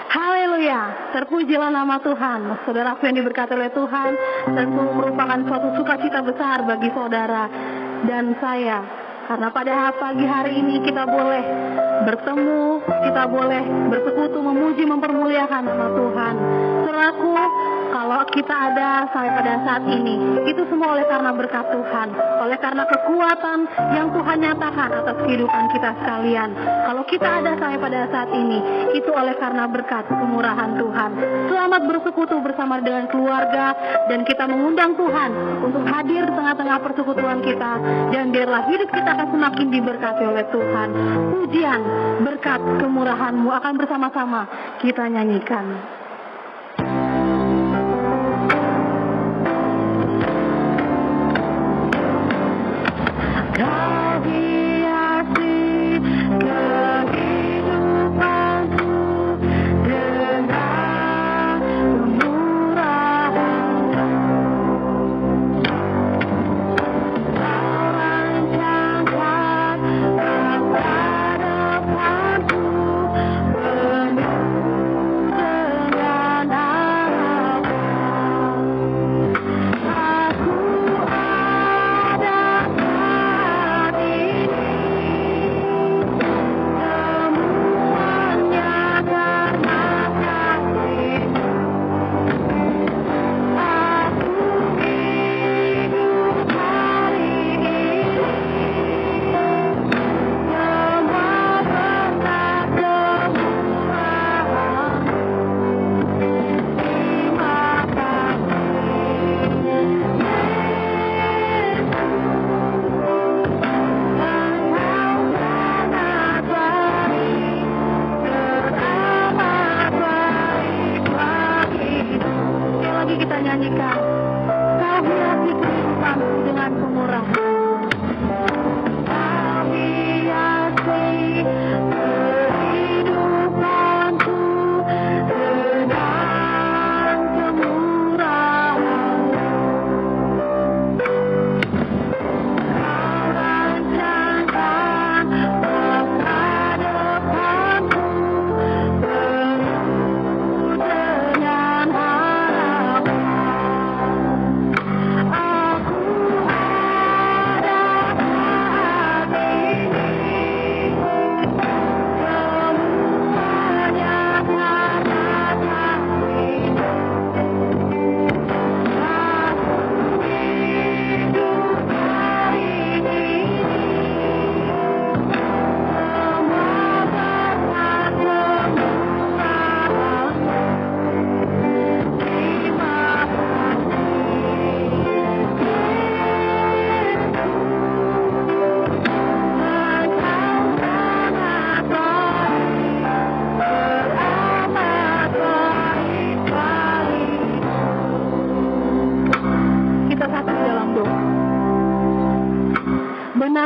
Haleluya, terpujilah nama Tuhan. Saudaraku yang diberkati oleh Tuhan, tentu merupakan suatu sukacita besar bagi saudara dan saya, karena pada pagi hari ini kita boleh bertemu, kita boleh bersekutu, memuji, mempermuliakan nama Tuhan. Saudaraku, kalau kita ada sampai pada saat ini, itu semua oleh karena berkat Tuhan, oleh karena kekuatan yang Tuhan nyatakan atas kehidupan kita sekalian. Kalau kita ada sampai pada saat ini, itu oleh karena berkat kemurahan Tuhan. Selamat bersekutu bersama dengan keluarga, dan kita mengundang Tuhan untuk hadir di tengah-tengah persekutuan kita, dan biarlah hidup kita akan semakin diberkati oleh Tuhan. Pujian, berkat, kemurahan-Mu akan bersama-sama kita nyanyikan.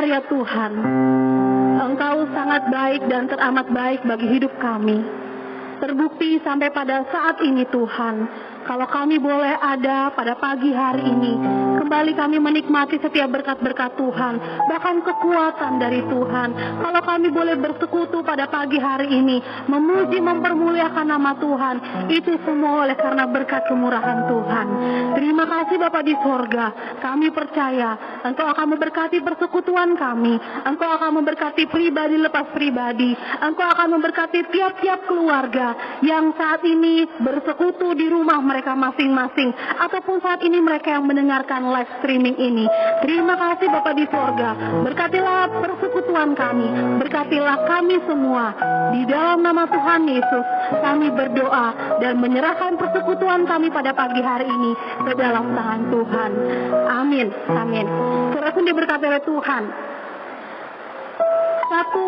Ya Tuhan, Engkau sangat baik dan teramat baik bagi hidup kami. Terbukti sampai pada saat ini Tuhan, kalau kami boleh ada pada pagi hari ini, kembali kami menikmati setiap berkat-berkat Tuhan, bahkan kekuatan dari Tuhan. Kalau kami boleh bersekutu pada pagi hari ini, memuji, mempermuliakan nama Tuhan, itu semua oleh karena berkat kemurahan Tuhan. Terima kasih Bapa di sorga, kami percaya Engkau akan memberkati persekutuan kami, Engkau akan memberkati pribadi lepas pribadi, Engkau akan memberkati tiap-tiap keluarga yang saat ini bersekutu di rumah mereka masing-masing, ataupun saat ini mereka yang mendengarkan live streaming ini. Terima kasih Bapa di sorga, berkatilah persekutuan kami, berkatilah kami semua. Di dalam nama Tuhan Yesus kami berdoa dan menyerahkan persekutuan kami pada pagi hari ini ke dalam tangan Tuhan. Amin, amin. Saudara pun diberkati oleh Tuhan. Satu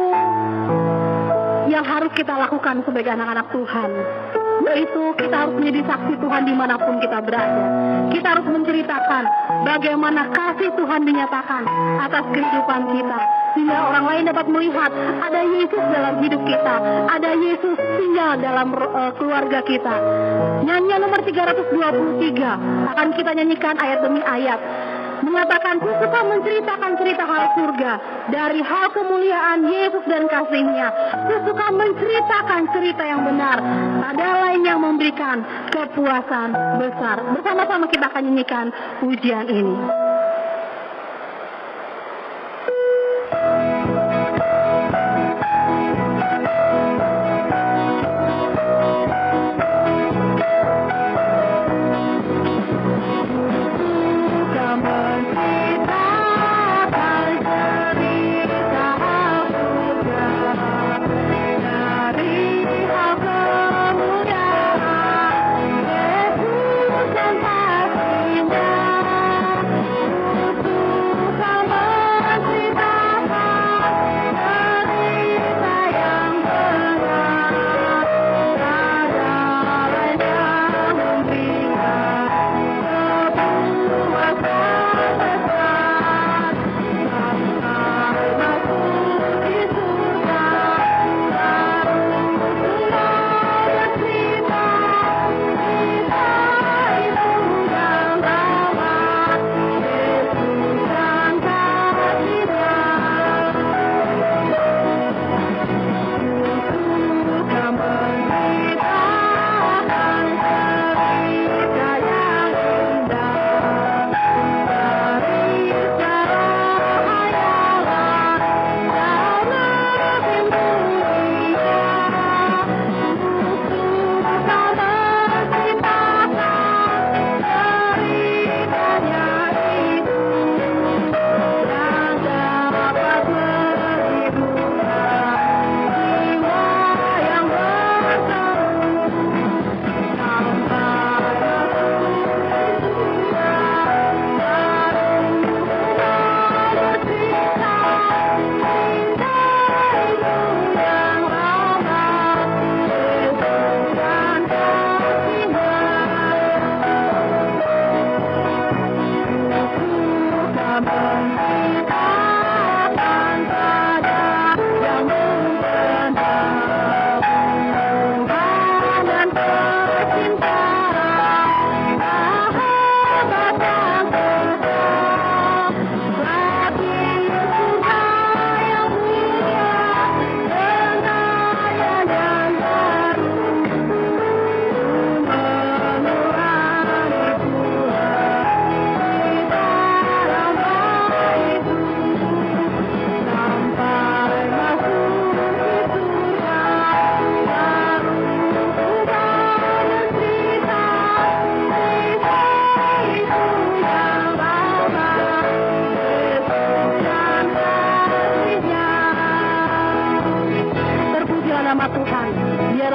yang harus kita lakukan sebagai anak-anak Tuhan, yaitu kita harus menjadi saksi Tuhan dimanapun kita berada. Kita harus menceritakan bagaimana kasih Tuhan dinyatakan atas kehidupan kita, sehingga orang lain dapat melihat ada Yesus dalam hidup kita, ada Yesus tinggal dalam keluarga kita. Nyanyian nomor 323 akan kita nyanyikan ayat demi ayat. mengatakan, ku suka menceritakan cerita hal surga, dari hal kemuliaan Yesus dan kasih-Nya. Ku suka menceritakan cerita yang benar, ada lain yang memberikan kepuasan besar. Bersama-sama kita akan nyanyikan pujian ini.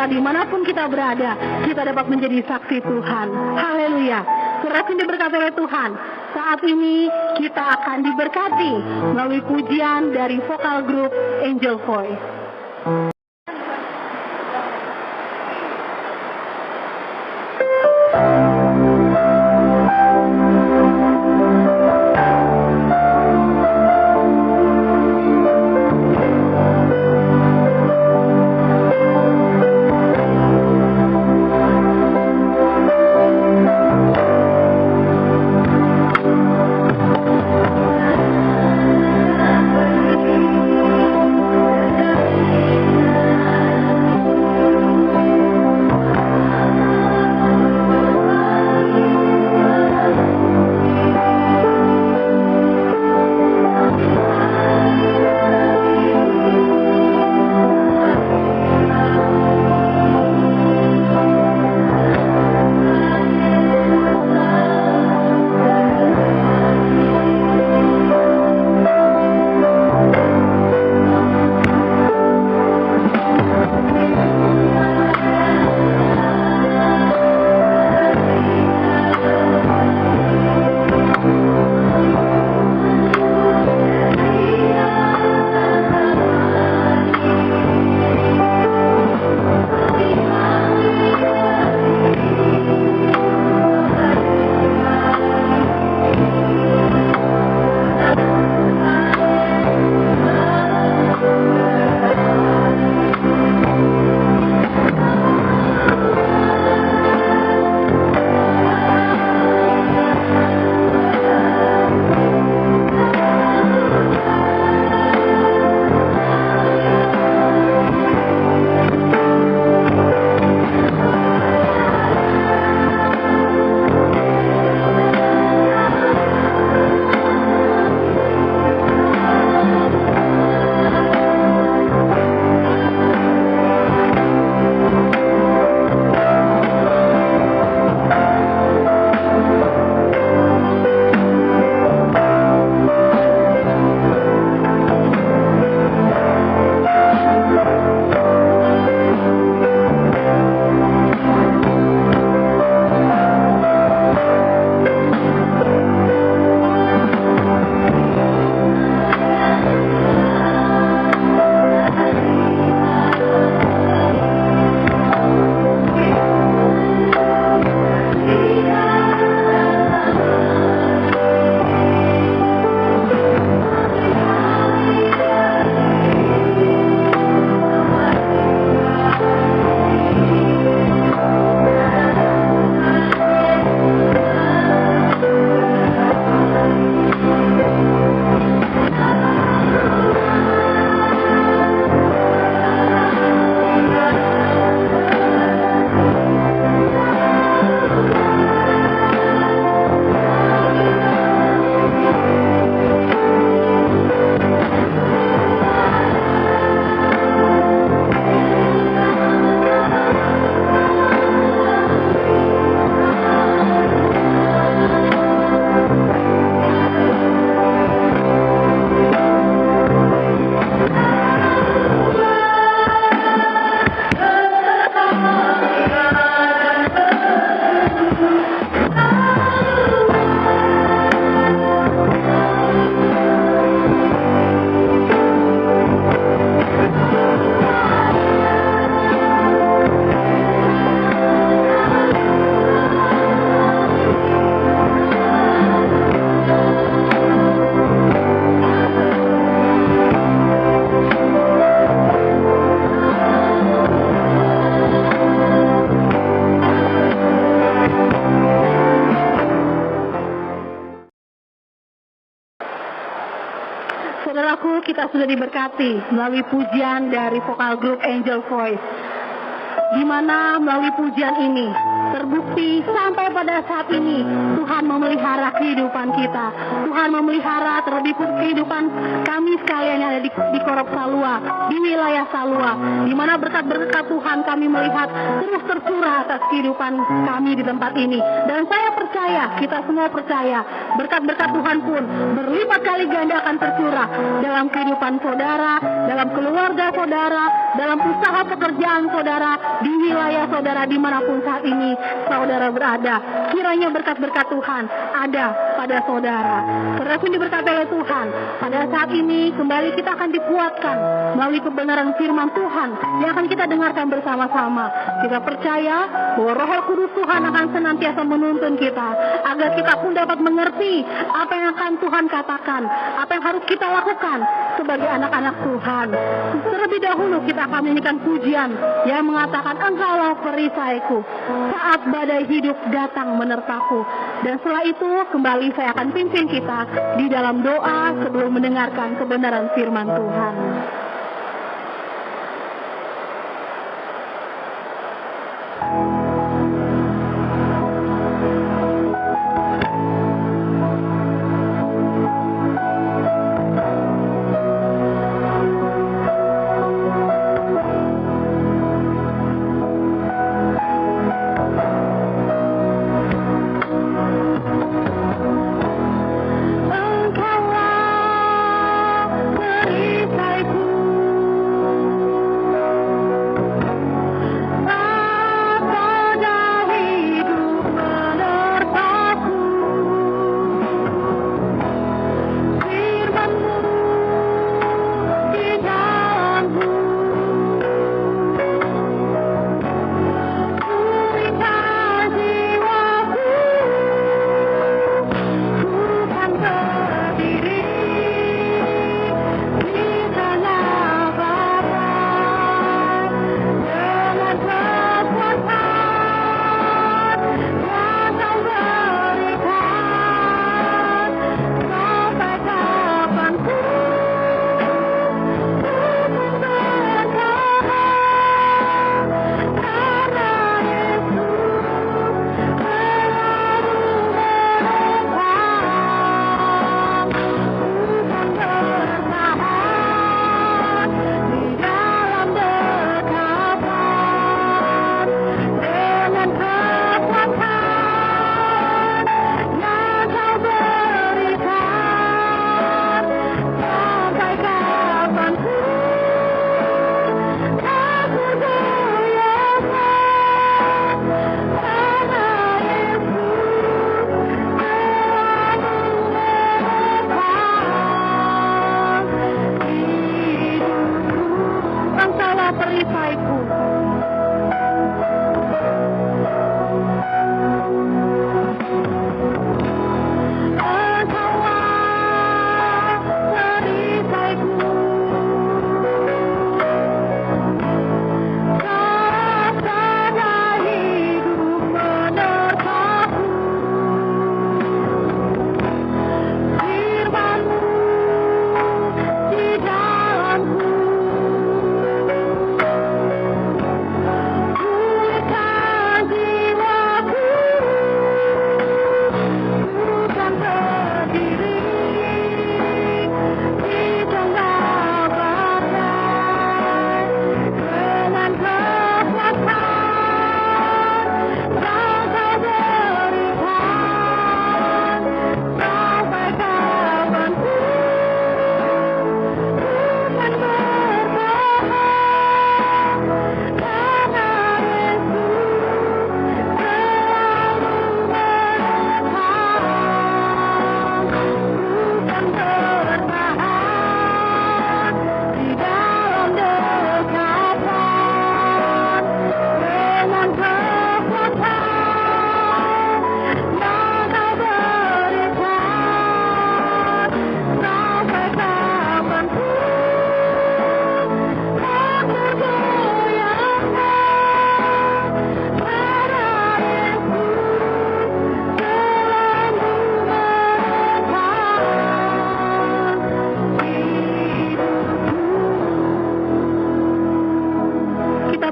Dimanapun kita berada, kita dapat menjadi saksi Tuhan. Haleluya. Saudara yang diberkati oleh Tuhan, saat ini kita akan diberkati melalui pujian dari vokal grup Angel Voice. kita sudah diberkati melalui pujian dari vokal grup Angel Voice, di mana melalui pujian ini terbukti sampai pada saat ini Tuhan memelihara kehidupan kita. Tuhan memelihara terlebih kehidupan kami sekalian yang ada di Korop Salua, di wilayah Salua, di mana berkat-berkat Tuhan kami melihat terus tercurah atas kehidupan kami di tempat ini. Dan saya percaya, kita semua percaya, berkat-berkat Tuhan pun berlipat kali ganda akan tercurah dalam kehidupan saudara, dalam keluarga saudara, dalam usaha pekerjaan saudara, di wilayah saudara dimanapun saat ini saudara berada. Kiranya berkat-berkat Tuhan ada pada saudara. Saudara pun diberkati oleh Tuhan. Pada saat ini kembali kita akan dikuatkan melalui kebenaran firman Tuhan yang akan kita dengarkan bersama-sama. Kita percaya bahwa Roh Kudus Tuhan akan senantiasa menuntun kita agar kita pun dapat mengerti apa yang akan Tuhan katakan, apa yang harus kita lakukan sebagai anak-anak Tuhan. Terlebih dahulu kita akan menyanyikan pujian yang mengatakan, Engkaulah perisaiku saat badai hidup datang menerpaku. Dan setelah itu kembali saya akan pimpin kita di dalam doa sebelum mendengarkan kebenaran firman Tuhan. Bye.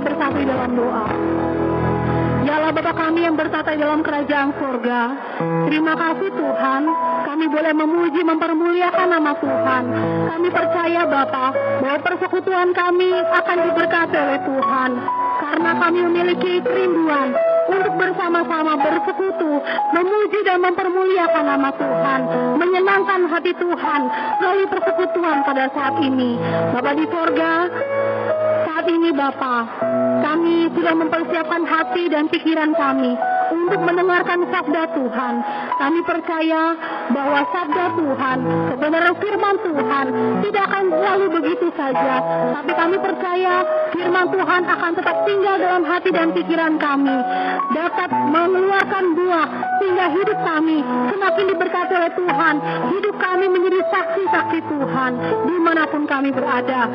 bersatu di dalam doa. Ya Allah Bapa kami yang bertata di dalam kerajaan surga, terima kasih Tuhan, kami boleh memuji mempermuliakan nama Tuhan. Kami percaya Bapa bahwa persekutuan kami akan diberkati oleh Tuhan, karena kami memiliki kerinduan untuk bersama-sama bersekutu, memuji dan mempermuliakan nama Tuhan, menyenangkan hati Tuhan melalui persekutuan pada saat ini. Bapa di surga, saat ini Bapa, kami sudah mempersiapkan hati dan pikiran kami untuk mendengarkan sabda Tuhan. Kami percaya bahwa sabda Tuhan, kebenaran firman Tuhan tidak akan selalu begitu saja, tapi kami percaya firman Tuhan akan tetap tinggal dalam hati dan pikiran kami, dapat mengeluarkan buah sehingga hidup kami semakin diberkati oleh Tuhan. Hidup kami menjadi saksi-saksi Tuhan dimanapun kami berada.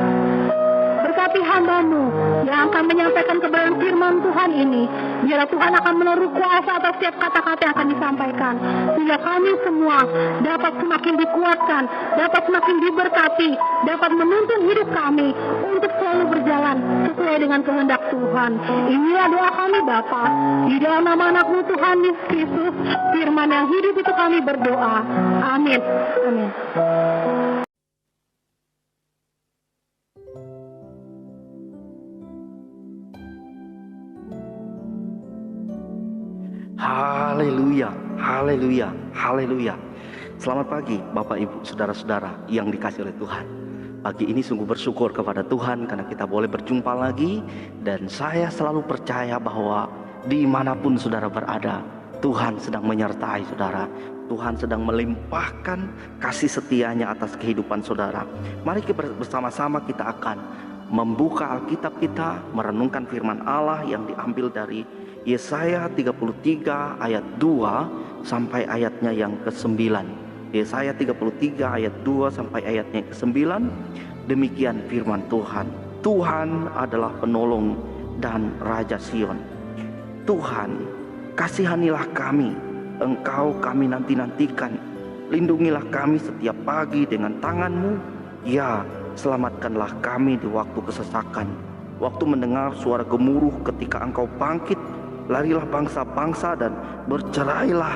Berkati hamba-Mu yang akan menyampaikan kebenaran firman Tuhan ini. Biarlah Tuhan akan menaruh kuasa atas setiap kata-kata yang akan disampaikan, sehingga kami semua dapat semakin dikuatkan, dapat semakin diberkati, dapat menuntun hidup kami untuk selalu berjalan sesuai dengan kehendak Tuhan. Inilah doa kami Bapa, di dalam nama anak-Mu Tuhan Yesus Kristus, firman yang hidup itu kami berdoa. Amin. Amin. Haleluya, haleluya, haleluya. Selamat pagi Bapak Ibu, saudara-saudara yang dikasihi oleh Tuhan. Pagi ini sungguh bersyukur kepada Tuhan karena kita boleh berjumpa lagi. Dan saya selalu percaya bahwa dimanapun saudara berada, Tuhan sedang menyertai saudara. Tuhan sedang melimpahkan kasih setianya atas kehidupan saudara. Mari kita bersama-sama kita akan membuka Alkitab kita, merenungkan firman Allah yang diambil dari Yesaya 33 ayat 2 sampai ayatnya yang ke-9. Yesaya 33 ayat 2 sampai ayatnya ke-9. Demikian firman Tuhan. Tuhan adalah penolong dan Raja Sion. Tuhan, kasihanilah kami, Engkau kami nanti-nantikan. Lindungilah kami setiap pagi dengan tangan-Mu. Ya, selamatkanlah kami di waktu kesesakan. Waktu mendengar suara gemuruh ketika Engkau bangkit, larilah bangsa-bangsa dan bercerailah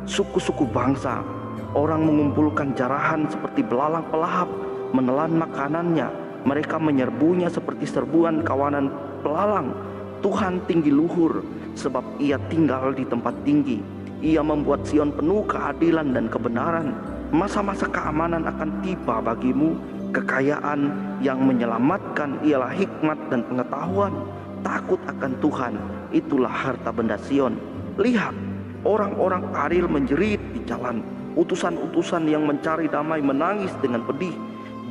suku-suku bangsa. Orang mengumpulkan jarahan seperti belalang pelahap, menelan makanannya. Mereka menyerbunya seperti serbuan kawanan belalang. Tuhan tinggi luhur, sebab Ia tinggal di tempat tinggi. Ia membuat Sion penuh keadilan dan kebenaran. Masa-masa keamanan akan tiba bagimu. Kekayaan yang menyelamatkan ialah hikmat dan pengetahuan. Takut akan Tuhan, itulah harta benda Sion. Lihat, orang-orang adil menjerit di jalan. Utusan-utusan yang mencari damai menangis dengan pedih.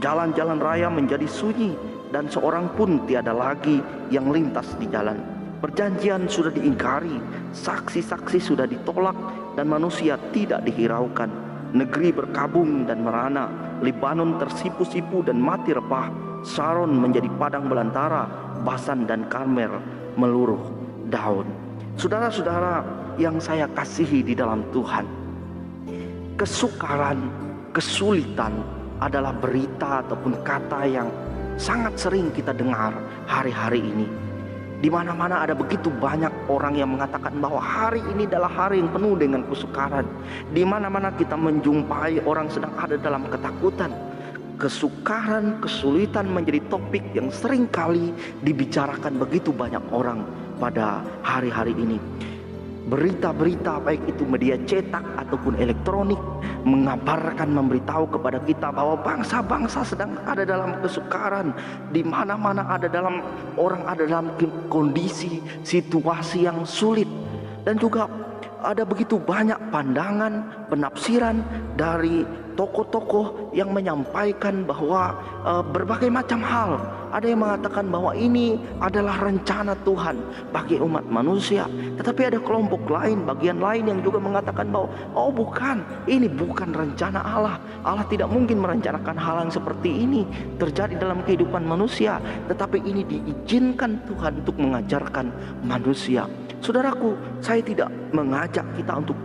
Jalan-jalan raya menjadi sunyi, dan seorang pun tiada lagi yang lintas di jalan. Perjanjian sudah diingkari, saksi-saksi sudah ditolak, dan manusia tidak dihiraukan. Negeri berkabung dan merana, Libanon tersipu-sipu dan mati repah. Saron menjadi padang belantara, Basan dan Karmel meluruh daun. Saudara-saudara yang saya kasihi di dalam Tuhan, kesukaran, kesulitan adalah berita ataupun kata yang sangat sering kita dengar hari-hari ini. Di mana-mana ada begitu banyak orang yang mengatakan bahwa hari ini adalah hari yang penuh dengan kesukaran. Di mana-mana kita menjumpai orang sedang ada dalam ketakutan. Kesukaran, kesulitan menjadi topik yang sering kali dibicarakan begitu banyak orang pada hari-hari ini. Berita-berita baik itu media cetak ataupun elektronik mengabarkan, memberitahu kepada kita bahwa bangsa-bangsa sedang ada dalam kesukaran. Di mana-mana orang ada dalam kondisi situasi yang sulit. Dan juga ada begitu banyak pandangan, penafsiran dari tokoh-tokoh yang menyampaikan bahwa berbagai macam hal. Ada yang mengatakan bahwa ini adalah rencana Tuhan bagi umat manusia. Tetapi ada kelompok lain, bagian lain yang juga mengatakan bahwa oh bukan, ini bukan rencana Allah. Allah tidak mungkin merencanakan hal yang seperti ini terjadi dalam kehidupan manusia. Tetapi ini diizinkan Tuhan untuk mengajarkan manusia. Saudaraku, saya tidak mengajak kita untuk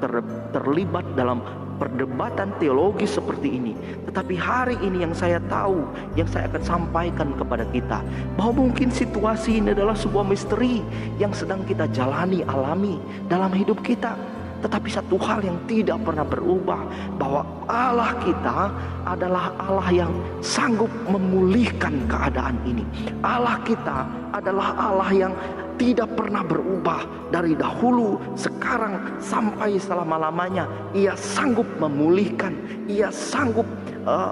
terlibat dalam perdebatan teologi seperti ini. Tetapi hari ini yang saya tahu, yang saya akan sampaikan kepada kita, bahwa mungkin situasi ini adalah sebuah misteri yang sedang kita jalani, alami dalam hidup kita. Tetapi satu hal yang tidak pernah berubah, bahwa Allah kita adalah Allah yang sanggup memulihkan keadaan ini. Allah kita adalah Allah yang tidak pernah berubah dari dahulu, sekarang, sampai selama-lamanya. Ia sanggup memulihkan, ia sanggup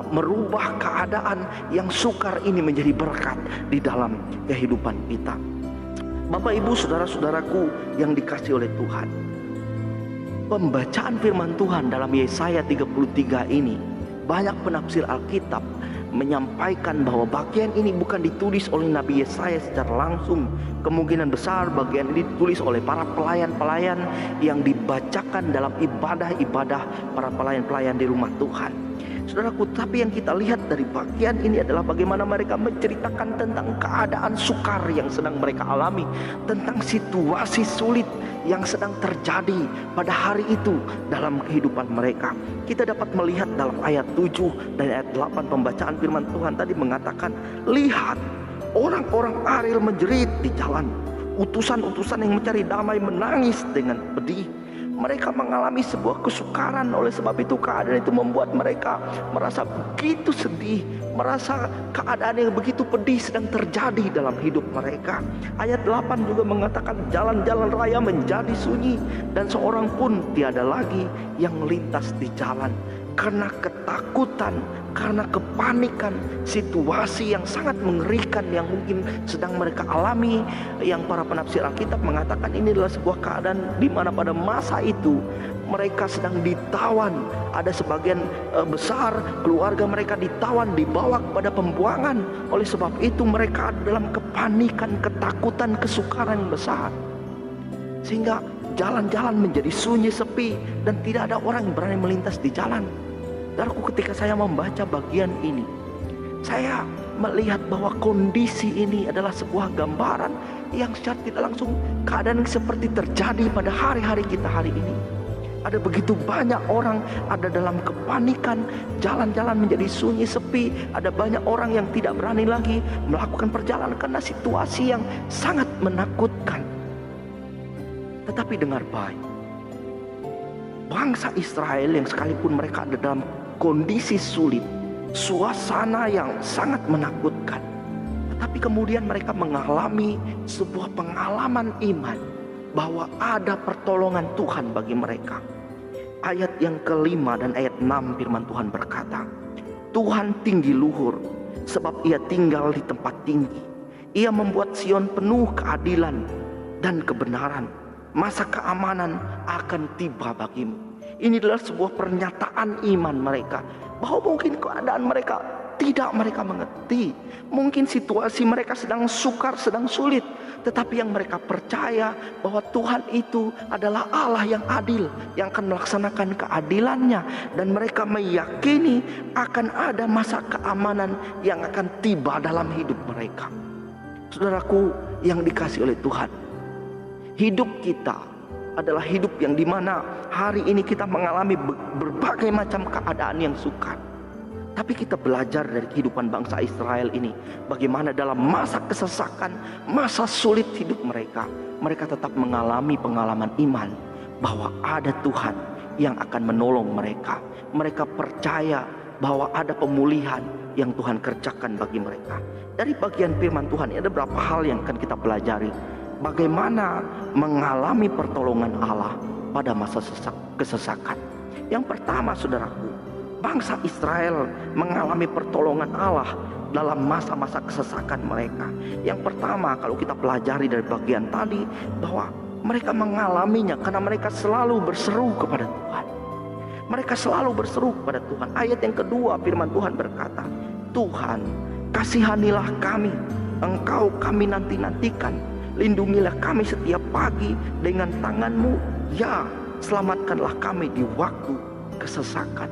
merubah keadaan yang sukar ini menjadi berkat di dalam kehidupan kita. Bapak, Ibu, saudara-saudaraku yang dikasihi oleh Tuhan, pembacaan firman Tuhan dalam Yesaya 33 ini, banyak penafsir Alkitab menyampaikan bahwa bagian ini bukan ditulis oleh Nabi Yesaya secara langsung. Kemungkinan besar bagian ini ditulis oleh para pelayan-pelayan yang dibacakan dalam ibadah-ibadah para pelayan-pelayan di rumah Tuhan. Saudaraku, tapi yang kita lihat dari bagian ini adalah bagaimana mereka menceritakan tentang keadaan sukar yang sedang mereka alami, tentang situasi sulit yang sedang terjadi pada hari itu dalam kehidupan mereka. Kita dapat melihat dalam ayat 7 dan ayat 8 pembacaan firman Tuhan tadi mengatakan, lihat, orang-orang Ariel menjerit di jalan, utusan-utusan yang mencari damai menangis dengan pedih. Mereka mengalami sebuah kesukaran, oleh sebab itu keadaan itu membuat mereka merasa begitu sedih, merasa keadaan yang begitu pedih sedang terjadi dalam hidup mereka. Ayat 8 juga mengatakan, jalan-jalan raya menjadi sunyi dan seorang pun tiada lagi yang melintas di jalan. Karena ketakutan, karena kepanikan, situasi yang sangat mengerikan yang mungkin sedang mereka alami, yang para penafsir Alkitab mengatakan ini adalah sebuah keadaan di mana pada masa itu mereka sedang ditawan. Ada sebagian besar keluarga mereka ditawan, dibawa kepada pembuangan. Oleh sebab itu mereka dalam kepanikan, ketakutan, kesukaran yang besar, sehingga jalan-jalan menjadi sunyi, sepi, dan tidak ada orang yang berani melintas di jalan. Saudaraku, ketika saya membaca bagian ini, saya melihat bahwa kondisi ini adalah sebuah gambaran yang secara tidak langsung keadaan yang seperti terjadi pada hari-hari kita hari ini. Ada begitu banyak orang ada dalam kepanikan, jalan-jalan menjadi sunyi, sepi. Ada banyak orang yang tidak berani lagi melakukan perjalanan karena situasi yang sangat menakutkan. Tetapi dengar baik, bangsa Israel yang sekalipun mereka ada dalam kondisi sulit, suasana yang sangat menakutkan, tetapi kemudian mereka mengalami sebuah pengalaman iman bahwa ada pertolongan Tuhan bagi mereka. Ayat yang kelima dan ayat 6 firman Tuhan berkata, Tuhan tinggi luhur sebab ia tinggal di tempat tinggi. Ia membuat Sion penuh keadilan dan kebenaran. Masa keamanan akan tiba bagimu. Ini adalah sebuah pernyataan iman mereka, bahwa mungkin keadaan mereka tidak mereka mengerti, mungkin situasi mereka sedang sukar, sedang sulit, tetapi yang mereka percaya bahwa Tuhan itu adalah Allah yang adil, yang akan melaksanakan keadilannya, dan mereka meyakini akan ada masa keamanan yang akan tiba dalam hidup mereka. Saudaraku yang dikasihi oleh Tuhan, hidup kita adalah hidup yang dimana hari ini kita mengalami berbagai macam keadaan yang sukar. Tapi kita belajar dari kehidupan bangsa Israel ini, bagaimana dalam masa kesesakan, masa sulit hidup mereka, mereka tetap mengalami pengalaman iman bahwa ada Tuhan yang akan menolong mereka. Mereka percaya bahwa ada pemulihan yang Tuhan kerjakan bagi mereka. Dari bagian firman Tuhan ini ada beberapa hal yang akan kita pelajari. Bagaimana mengalami pertolongan Allah pada masa kesesakan. Yang pertama, saudaraku, bangsa Israel mengalami pertolongan Allah dalam masa-masa kesesakan mereka. Yang pertama, kalau kita pelajari dari bagian tadi, bahwa mereka mengalaminya karena mereka selalu berseru kepada Tuhan. Mereka selalu berseru kepada Tuhan. Ayat yang kedua, firman Tuhan berkata, Tuhan, kasihanilah kami, Engkau kami nanti-nantikan. Lindungilah kami setiap pagi dengan tangan-Mu. Ya, selamatkanlah kami di waktu kesesakan.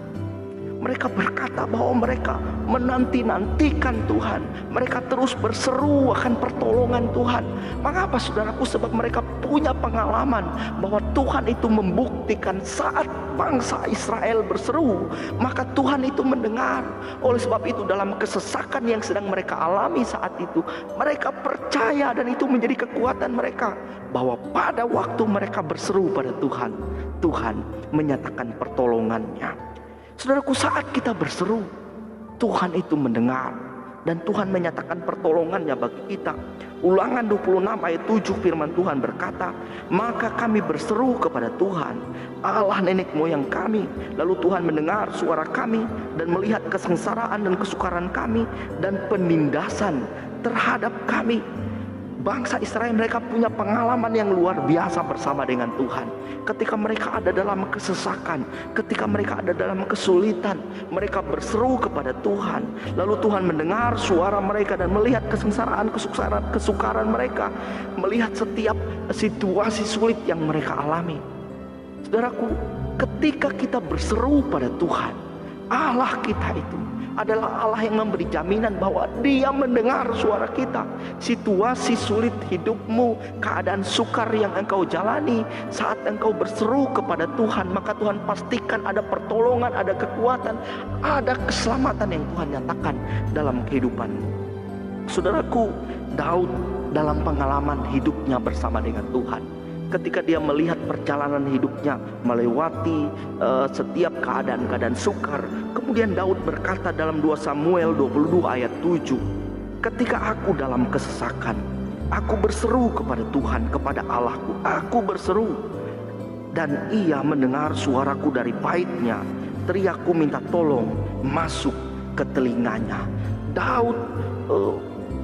Mereka berkata bahwa mereka menanti-nantikan Tuhan. Mereka terus berseru akan pertolongan Tuhan. Mengapa saudaraku? Sebab mereka punya pengalaman bahwa Tuhan itu membuktikan saat bangsa Israel berseru, maka Tuhan itu mendengar. Oleh sebab itu dalam kesesakan yang sedang mereka alami saat itu, mereka percaya dan itu menjadi kekuatan mereka, bahwa pada waktu mereka berseru pada Tuhan, Tuhan menyatakan pertolongannya. Saudaraku, saat kita berseru, Tuhan itu mendengar dan Tuhan menyatakan pertolongannya bagi kita. Ulangan 26 ayat 7 firman Tuhan berkata, maka kami berseru kepada Tuhan, Allah nenek moyang kami. Lalu Tuhan mendengar suara kami dan melihat kesengsaraan dan kesukaran kami dan penindasan terhadap kami. Bangsa Israel, mereka punya pengalaman yang luar biasa bersama dengan Tuhan. Ketika mereka ada dalam kesesakan, ketika mereka ada dalam kesulitan, mereka berseru kepada Tuhan. Lalu Tuhan mendengar suara mereka dan melihat kesengsaraan, kesukaran mereka, melihat setiap situasi sulit yang mereka alami. Saudaraku, ketika kita berseru pada Tuhan, Allah kita itu adalah Allah yang memberi jaminan bahwa Dia mendengar suara kita. Situasi sulit hidupmu, keadaan sukar yang engkau jalani, saat engkau berseru kepada Tuhan, maka Tuhan pastikan ada pertolongan, ada kekuatan, ada keselamatan yang Tuhan nyatakan dalam kehidupanmu. Saudaraku, Daud dalam pengalaman hidupnya bersama dengan Tuhan, ketika dia melihat perjalanan hidupnya melewati setiap keadaan-keadaan sukar, kemudian Daud berkata dalam 2 Samuel 22 ayat 7, ketika aku dalam kesesakan, aku berseru kepada Tuhan, kepada Allahku, aku berseru dan Ia mendengar suaraku dari baitnya, teriakku minta tolong masuk ke telinganya. Daud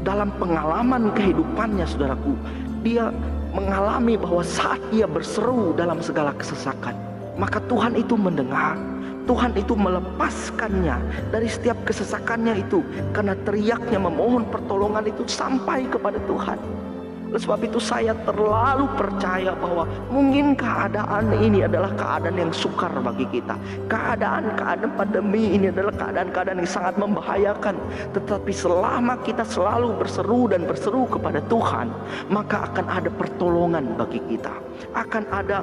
dalam pengalaman kehidupannya, saudaraku, dia mengalami bahwa saat ia berseru dalam segala kesesakan, maka Tuhan itu mendengar. Tuhan itu melepaskannya dari setiap kesesakannya itu, karena teriaknya memohon pertolongan itu sampai kepada Tuhan. Oleh sebab itu saya terlalu percaya bahwa mungkin keadaan ini adalah keadaan yang sukar bagi kita. Keadaan-keadaan pandemi ini adalah keadaan-keadaan yang sangat membahayakan. Tetapi selama kita selalu berseru dan berseru kepada Tuhan, maka akan ada pertolongan bagi kita. Akan ada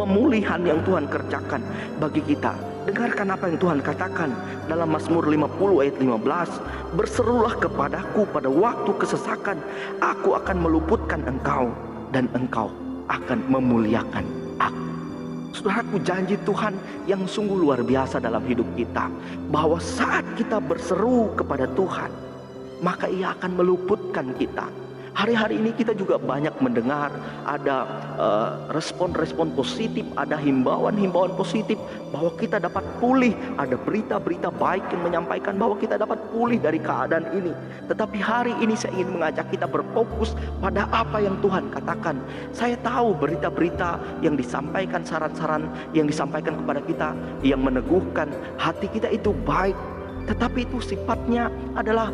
pemulihan yang Tuhan kerjakan bagi kita. Dengarkan apa yang Tuhan katakan dalam Mazmur 50 ayat 15. Berserulah kepadaku pada waktu kesesakan, aku akan meluputkan engkau dan engkau akan memuliakan aku. Saudaraku, janji Tuhan yang sungguh luar biasa dalam hidup kita, bahwa saat kita berseru kepada Tuhan, maka Ia akan meluputkan kita. Hari-hari ini kita juga banyak mendengar ada respon-respon positif, ada himbauan-himbauan positif bahwa kita dapat pulih, ada berita-berita baik yang menyampaikan bahwa kita dapat pulih dari keadaan ini. Tetapi hari ini saya ingin mengajak kita berfokus pada apa yang Tuhan katakan. Saya tahu berita-berita yang disampaikan, saran-saran yang disampaikan kepada kita yang meneguhkan hati kita itu baik. Tetapi itu sifatnya adalah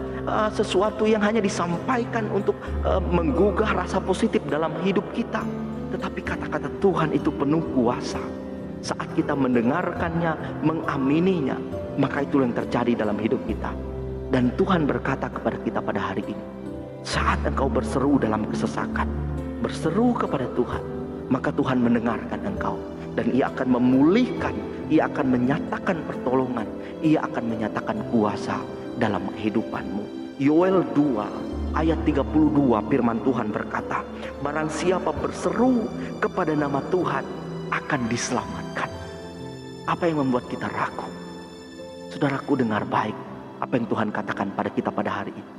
sesuatu yang hanya disampaikan untuk menggugah rasa positif dalam hidup kita. Tetapi kata-kata Tuhan itu penuh kuasa. Saat kita mendengarkannya, mengamininya, maka itu yang terjadi dalam hidup kita. Dan Tuhan berkata kepada kita pada hari ini, saat engkau berseru dalam kesesakan, berseru kepada Tuhan, maka Tuhan mendengarkan engkau. Dan Ia akan memulihkan, Ia akan menyatakan pertolongan, Ia akan menyatakan kuasa dalam kehidupanmu. Yoel 2 ayat 32 firman Tuhan berkata, barang siapa berseru kepada nama Tuhan akan diselamatkan. Apa yang membuat kita ragu? Saudaraku, dengar baik apa yang Tuhan katakan pada kita pada hari ini.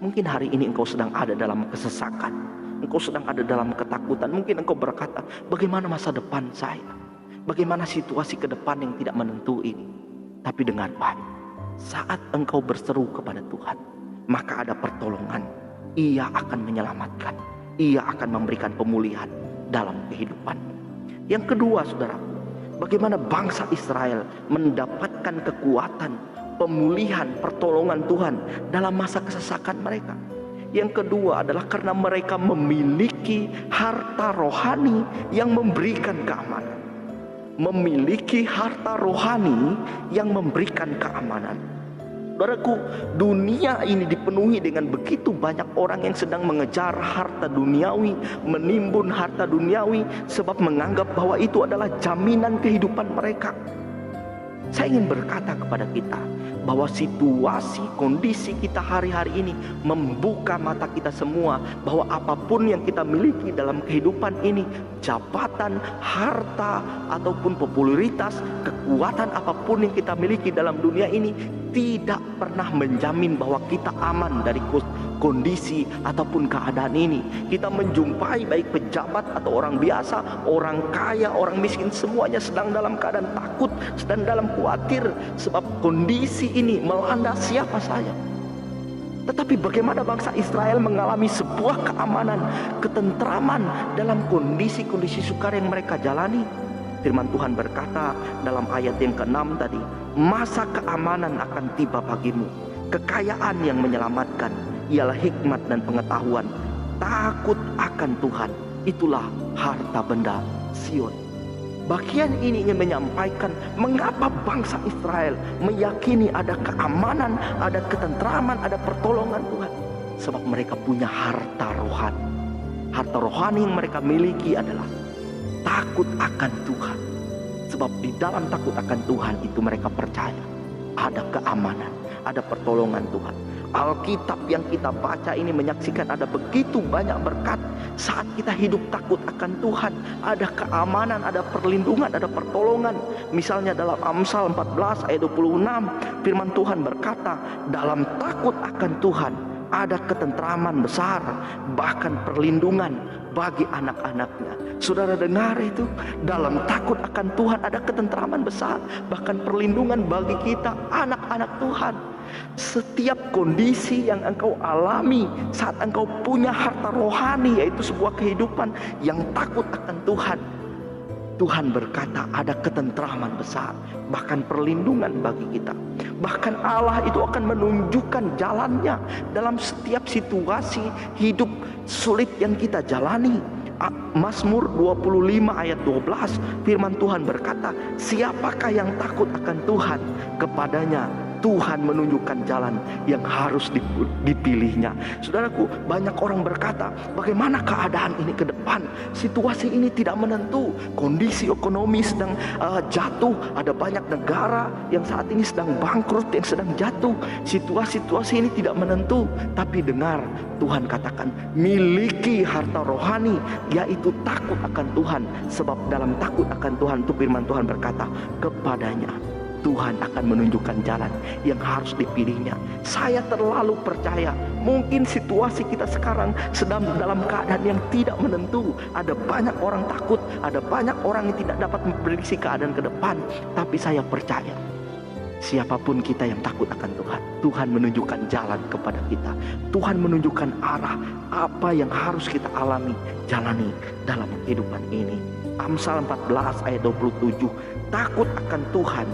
Mungkin hari ini engkau sedang ada dalam kesesakan, engkau sedang ada dalam ketakutan. Mungkin engkau berkata, bagaimana masa depan saya? Bagaimana situasi ke depan yang tidak menentu ini? Tapi dengar baik, saat engkau berseru kepada Tuhan, maka ada pertolongan. Ia akan menyelamatkan, Ia akan memberikan pemulihan dalam kehidupanmu. Yang kedua, saudara, bagaimana bangsa Israel mendapatkan kekuatan, pemulihan, pertolongan Tuhan dalam masa kesesakan mereka. Yang kedua adalah karena mereka memiliki harta rohani yang memberikan keamanan. memiliki harta rohani yang memberikan keamanan. Saudaraku, dunia ini dipenuhi dengan begitu banyak orang yang sedang mengejar harta duniawi, menimbun harta duniawi, sebab menganggap bahwa itu adalah jaminan kehidupan mereka. Saya ingin berkata kepada kita bahwa situasi, kondisi kita hari-hari ini membuka mata kita semua bahwa apapun yang kita miliki dalam kehidupan ini, jabatan, harta, ataupun popularitas, kekuatan apapun yang kita miliki dalam dunia ini tidak pernah menjamin bahwa kita aman dari kondisi ataupun keadaan ini. Kita menjumpai baik pejabat atau orang biasa, orang kaya, orang miskin, semuanya sedang dalam keadaan takut, sedang dalam khawatir sebab kondisi ini melanda siapa saja. Tetapi bagaimana bangsa Israel mengalami sebuah keamanan, ketentraman dalam kondisi-kondisi sukar yang mereka jalani? Firman Tuhan berkata dalam ayat yang ke-6 tadi, masa keamanan akan tiba bagimu, kekayaan yang menyelamatkan ialah hikmat dan pengetahuan, takut akan Tuhan, itulah harta benda Sion. Bagian ini ingin menyampaikan mengapa bangsa Israel meyakini ada keamanan, ada ketentraman, ada pertolongan Tuhan. Sebab mereka punya harta rohani. Harta rohani yang mereka miliki adalah takut akan Tuhan. Sebab di dalam takut akan Tuhan itu mereka percaya ada keamanan, ada pertolongan Tuhan. Alkitab yang kita baca ini menyaksikan ada begitu banyak berkat saat kita hidup takut akan Tuhan. Ada keamanan, ada perlindungan, ada pertolongan. Misalnya dalam Amsal 14 ayat 26, firman Tuhan berkata, dalam takut akan Tuhan ada ketentraman besar, bahkan perlindungan bagi anak-anaknya. Saudara dengar itu, dalam takut akan Tuhan ada ketentraman besar, bahkan perlindungan bagi kita, anak-anak Tuhan. Setiap kondisi yang engkau alami saat engkau punya harta rohani, yaitu sebuah kehidupan yang takut akan Tuhan, Tuhan berkata ada ketentraman besar, bahkan perlindungan bagi kita. Bahkan Allah itu akan menunjukkan jalannya dalam setiap situasi hidup sulit yang kita jalani. Mazmur 25 ayat 12, firman Tuhan berkata, siapakah yang takut akan Tuhan? Kepadanya Tuhan menunjukkan jalan yang harus dipilihnya. Saudaraku, banyak orang berkata, bagaimana keadaan ini ke depan? Situasi ini tidak menentu. Kondisi ekonomi sedang jatuh. Ada banyak negara yang saat ini sedang bangkrut, yang sedang jatuh. Situasi ini tidak menentu. Tapi dengar, Tuhan katakan, miliki harta rohani, yaitu takut akan Tuhan. Sebab dalam takut akan Tuhan itu firman Tuhan berkata, kepadanya Tuhan akan menunjukkan jalan yang harus dipilihnya. Saya terlalu percaya, mungkin situasi kita sekarang sedang dalam keadaan yang tidak menentu. Ada banyak orang takut, ada banyak orang yang tidak dapat memprediksi keadaan ke depan. Tapi saya percaya, siapapun kita yang takut akan Tuhan, Tuhan menunjukkan jalan kepada kita. Tuhan menunjukkan arah apa yang harus kita alami, jalani dalam kehidupan ini. Amsal 14 ayat 27, takut akan Tuhan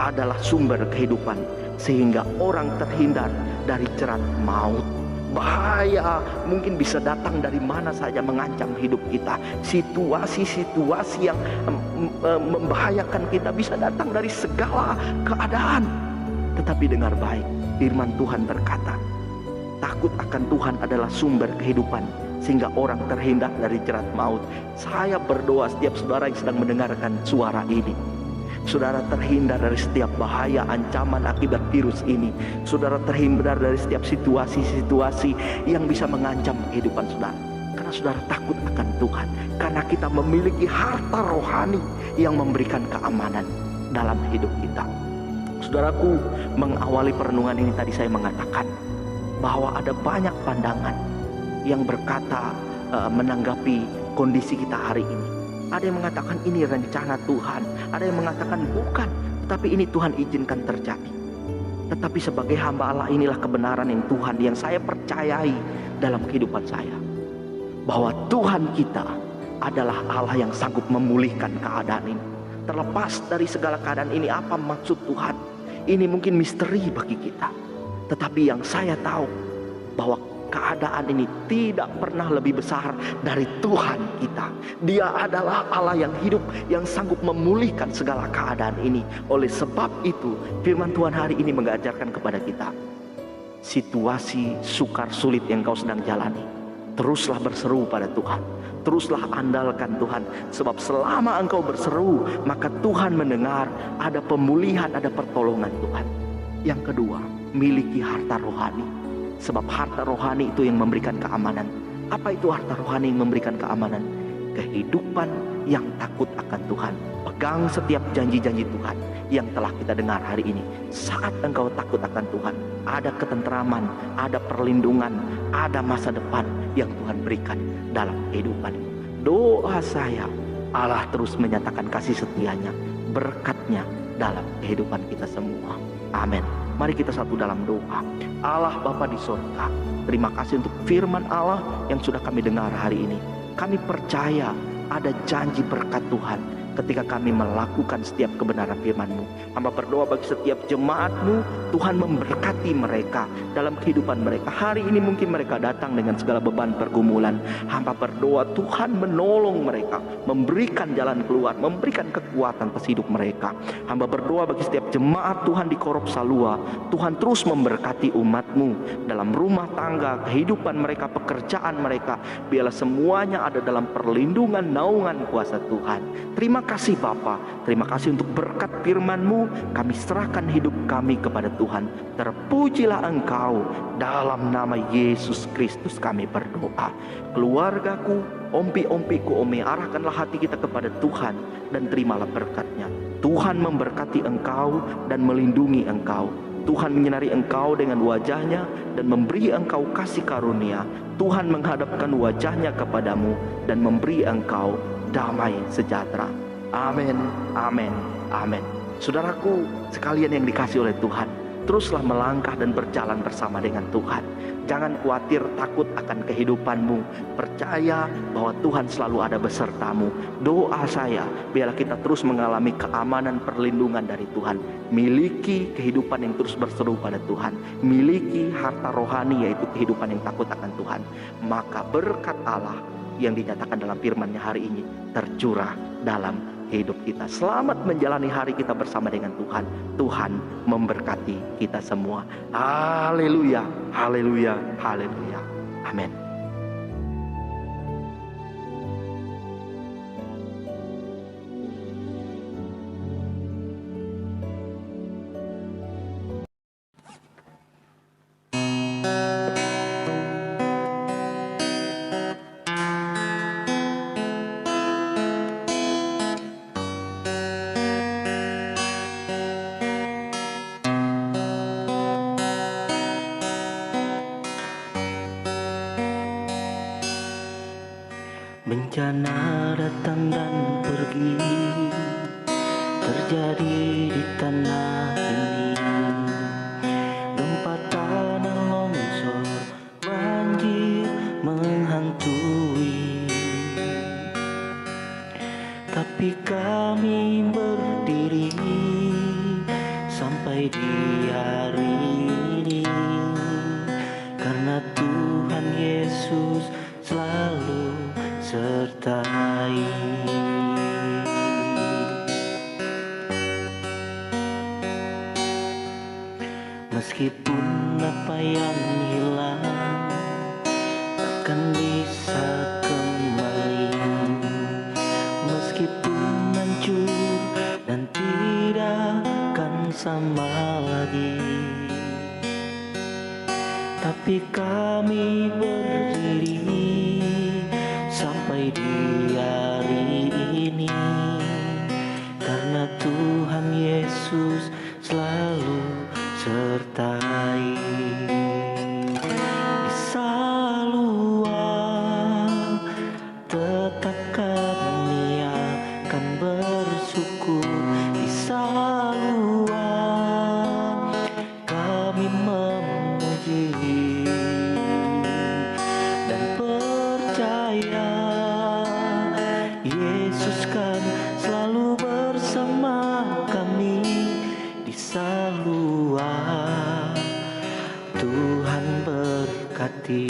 adalah sumber kehidupan, sehingga orang terhindar dari jerat maut. Bahaya mungkin bisa datang dari mana saja mengancam hidup kita. Situasi-situasi yang membahayakan kita bisa datang dari segala keadaan. Tetapi dengar baik, firman Tuhan berkata, takut akan Tuhan adalah sumber kehidupan, sehingga orang terhindar dari jerat maut. Saya berdoa setiap saudara yang sedang mendengarkan suara ini, saudara terhindar dari setiap bahaya, ancaman akibat virus ini. Saudara terhindar dari setiap situasi-situasi yang bisa mengancam kehidupan saudara. Karena saudara takut akan Tuhan. Karena kita memiliki harta rohani yang memberikan keamanan dalam hidup kita. Saudaraku, mengawali perenungan ini tadi saya mengatakan bahwa ada banyak pandangan yang berkata menanggapi kondisi kita hari ini. Ada yang mengatakan ini rencana Tuhan, ada yang mengatakan bukan, tetapi ini Tuhan izinkan terjadi. Tetapi sebagai hamba Allah, inilah kebenaran yang Tuhan, yang saya percayai dalam kehidupan saya, bahwa Tuhan kita adalah Allah yang sanggup memulihkan keadaan ini. Terlepas dari segala keadaan ini, apa maksud Tuhan? Ini mungkin misteri bagi kita. Tetapi yang saya tahu, bahwa keadaan ini tidak pernah lebih besar dari Tuhan kita. Dia adalah Allah yang hidup, yang sanggup memulihkan segala keadaan ini. Oleh sebab itu, firman Tuhan hari ini mengajarkan kepada kita, situasi sukar sulit yang kau sedang jalani, teruslah berseru pada Tuhan, teruslah andalkan Tuhan. Sebab selama engkau berseru, maka Tuhan mendengar, ada pemulihan, ada pertolongan Tuhan. Yang kedua, miliki harta rohani. Sebab harta rohani itu yang memberikan keamanan. Apa itu harta rohani yang memberikan keamanan? Kehidupan yang takut akan Tuhan. Pegang setiap janji-janji Tuhan yang telah kita dengar hari ini. Saat engkau takut akan Tuhan, ada ketentraman, ada perlindungan, ada masa depan yang Tuhan berikan dalam kehidupanmu. Doa saya, Allah terus menyatakan kasih setianya, berkatnya dalam kehidupan kita semua. Amin. Mari kita satu dalam doa. Allah Bapa di surga, terima kasih untuk firman Allah yang sudah kami dengar hari ini. Kami percaya ada janji berkat Tuhan ketika kami melakukan setiap kebenaran firman-Mu. Hamba berdoa bagi setiap jemaat-Mu, Tuhan memberkati mereka dalam kehidupan mereka. Hari ini mungkin mereka datang dengan segala beban pergumulan. Hamba berdoa Tuhan menolong mereka, memberikan jalan keluar, memberikan kekuatan atas hidup mereka. Hamba berdoa bagi setiap jemaat Tuhan di Korop Salua, Tuhan terus memberkati umat-Mu dalam rumah tangga, kehidupan mereka, pekerjaan mereka. Biarlah semuanya ada dalam perlindungan, naungan kuasa Tuhan. Terima kasih Bapa, terima kasih untuk berkat firman-Mu. Kami serahkan hidup kami kepada Tuhan. Terpujilah Engkau, dalam nama Yesus Kristus kami berdoa. Keluargaku, ompi-ompiku, Ome, arahkanlah hati kita kepada Tuhan dan terimalah berkat-Nya. Tuhan memberkati engkau dan melindungi engkau. Tuhan menyinari engkau dengan wajah-Nya dan memberi engkau kasih karunia. Tuhan menghadapkan wajah-Nya kepadamu dan memberi engkau damai sejahtera. Amin, amin, amin. Saudaraku sekalian yang dikasihi oleh Tuhan, teruslah melangkah dan berjalan bersama dengan Tuhan. Jangan khawatir, takut akan kehidupanmu. Percaya bahwa Tuhan selalu ada besertamu. Doa saya, biarlah kita terus mengalami keamanan, perlindungan dari Tuhan. Miliki kehidupan yang terus berseru pada Tuhan. Miliki harta rohani, yaitu kehidupan yang takut akan Tuhan. Maka berkat Allah yang dinyatakan dalam firman-Nya hari ini tercurah dalam hidup kita. Selamat menjalani hari kita bersama dengan Tuhan. Tuhan memberkati kita semua. Haleluya, haleluya, haleluya. Amin. Bencana datang dan pergi, terjadi di tanah ini. Gempa tanah, longsor, banjir menghantui. Tapi kami berdiri sampai di hari ini, karena Tuhan Yesus selalu sertai. Meskipun apa yang hilang akan bisa kembali, meskipun hancur dan tidak akan sama lagi, tapi kami berdiri sampai di hari ini, karena Tuhan Yesus selalu sertai. Di Salua tetap kami akan bersyukur. Di Salua kami memuji dan percaya Yesus hati.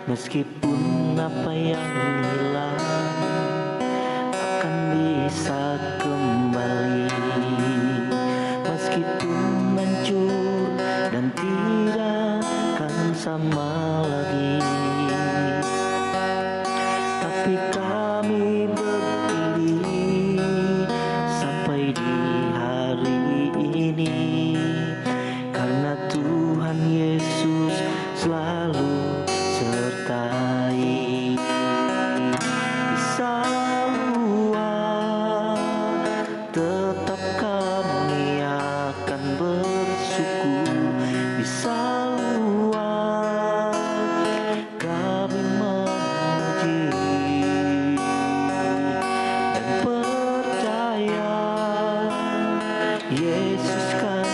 Meskipun apa yang hilang akan bisa kembali, meskipun hancur dan tidak akan sama lagi, tapi kami berdiri sampai di hari ini karena Tuhan Yesus selalu sertai. Bisa luar tetap kami akan bersyukur. Bisa luar kami memuji dan percaya Yesus kan